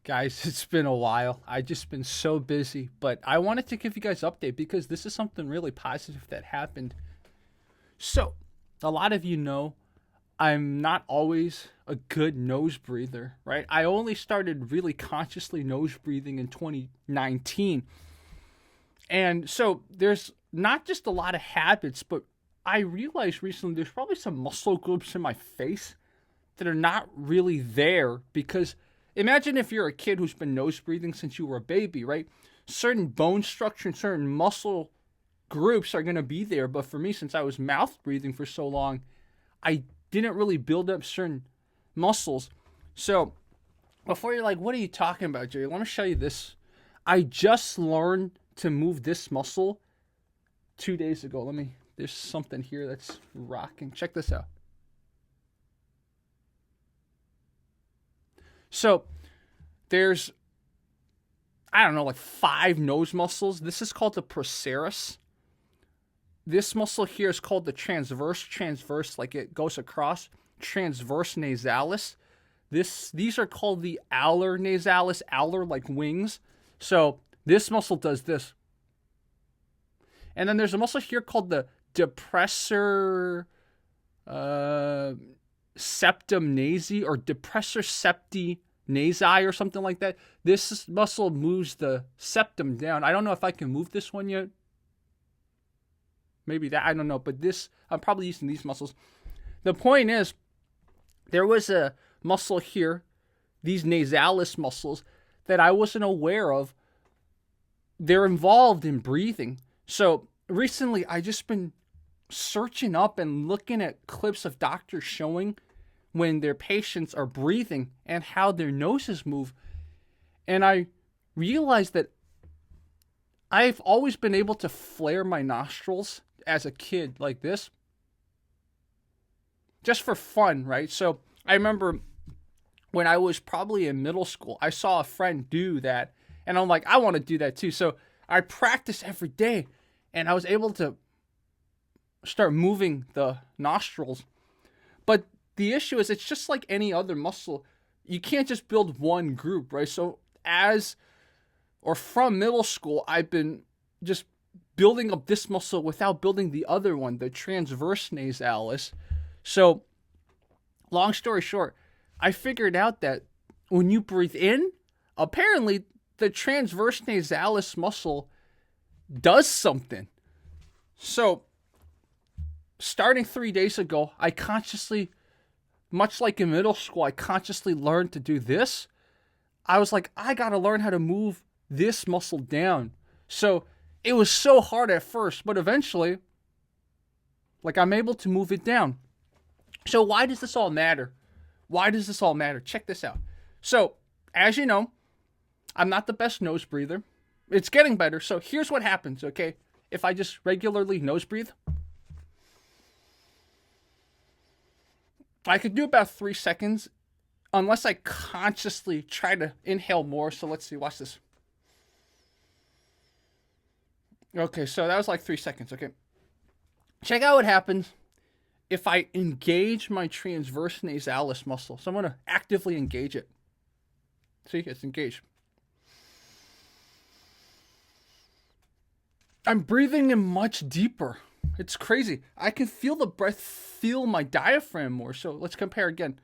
Guys, it's been a while. I just been so busy, but I wanted to give you guys an update because this is something really positive that happened. So, a lot of you know I'm not always a good nose breather, right? I only started really consciously nose breathing in 2019. And so there's not just a lot of habits, but I realized recently there's probably some muscle groups in my face that are not really there because imagine if you're a kid who's been nose breathing since you were a baby, right? Certain bone structure and certain muscle groups are going to be there. But for me, since I was mouth breathing for so long, I didn't really build up certain muscles. So before you're like, what are you talking about, Jerry? Let me show you this. I just learned to move this muscle 2 days ago. There's something here that's rocking. Check this out. So there's, I don't know, like 5 nose muscles. This is called the procerus. This muscle here is called the transverse, like it goes across, transverse nasalis. These are called the alar nasalis, alar like wings. So this muscle does this. And then there's a muscle here called the depressor septum nasi or depressor septi nasi or something like that. This muscle moves the septum down. I don't know if I can move this one yet. Maybe that, I don't know. But this, I'm probably using these muscles. The point is, there was a muscle here, these nasalis muscles, that I wasn't aware of. They're involved in breathing. So recently, I just been searching up and looking at clips of doctors showing when their patients are breathing and how their noses move. And I realized that I've always been able to flare my nostrils as a kid like this. Just for fun, right? So I remember when I was probably in middle school, I saw a friend do that. And I'm like, I want to do that too. So I practiced every day. And I was able to start moving the nostrils. But the issue is it's just like any other muscle. You can't just build one group, right? So from middle school, I've been just building up this muscle without building the other one, the transverse nasalis. So long story short, I figured out that when you breathe in, apparently the transverse nasalis muscle does something. So starting 3 days ago, I consciously, much like in middle school, I consciously learned to do this. I was like, I got to learn how to move this muscle down. So it was so hard at first, but eventually, like I'm able to move it down. So why does this all matter? Why does this all matter? Check this out. So, as you know, I'm not the best nose breather. It's getting better. So here's what happens, okay? If I just regularly nose breathe, I could do about 3 seconds unless I consciously try to inhale more. So let's see, watch this. Okay, so that was like 3 seconds, okay? Check out what happens if I engage my transverse nasalis muscle. So I'm going to actively engage it. See, it's engaged. I'm breathing in much deeper. It's crazy. I can feel the breath, feel my diaphragm more. So let's compare again.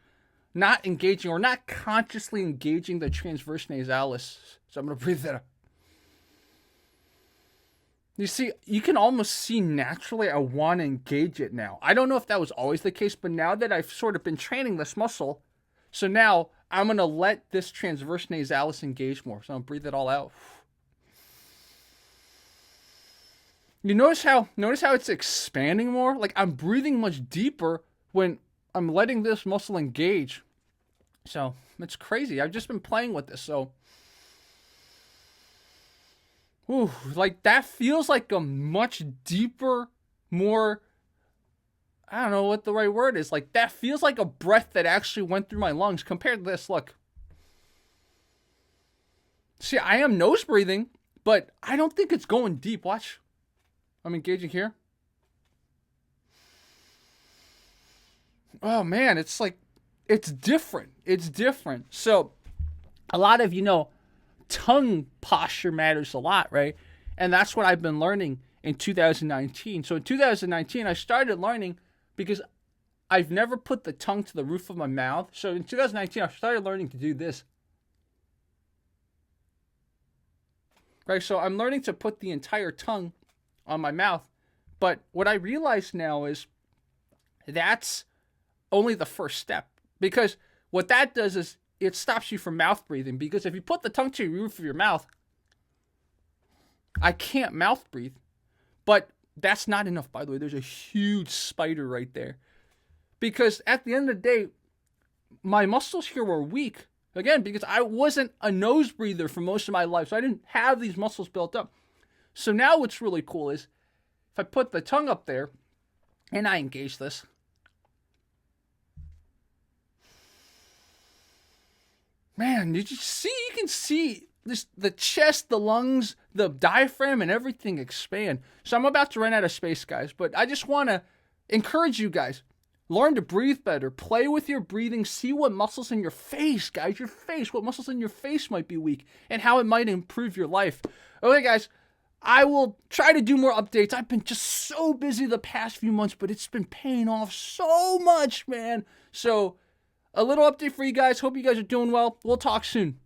Not engaging or not consciously engaging the transverse nasalis. So I'm going to breathe that up. You see, you can almost see naturally I want to engage it now. I don't know if that was always the case, but now that I've sort of been training this muscle, so now I'm going to let this transverse nasalis engage more. So I'm going to breathe it all out. You notice how it's expanding more? Like I'm breathing much deeper when I'm letting this muscle engage. So it's crazy. I've just been playing with this. So, like that feels like a much deeper, more, I don't know what the right word is. Like that feels like a breath that actually went through my lungs compared to this. Look. See, I am nose breathing, but I don't think it's going deep. Watch. I'm engaging here. Oh man, it's like, it's different. It's different. So a lot of, tongue posture matters a lot, right? And that's what I've been learning in 2019. So in 2019, I started learning because I've never put the tongue to the roof of my mouth. So in 2019, I started learning to do this. Right, so I'm learning to put the entire tongue on my mouth. But what I realize now is that's only the first step. Because what that does is it stops you from mouth breathing. Because if you put the tongue to the roof of your mouth, I can't mouth breathe. But that's not enough, by the way. There's a huge spider right there. Because at the end of the day, my muscles here were weak. Again, because I wasn't a nose breather for most of my life. So I didn't have these muscles built up. So now what's really cool is if I put the tongue up there and I engage this. Man, you can see this, the chest, the lungs, the diaphragm, and everything expand. So I'm about to run out of space, guys. But I just want to encourage you guys. Learn to breathe better. Play with your breathing. See what muscles in your face, guys. Your face. What muscles in your face might be weak. And how it might improve your life. Okay, guys. I will try to do more updates. I've been just so busy the past few months. But it's been paying off so much, man. So, a little update for you guys. Hope you guys are doing well. We'll talk soon.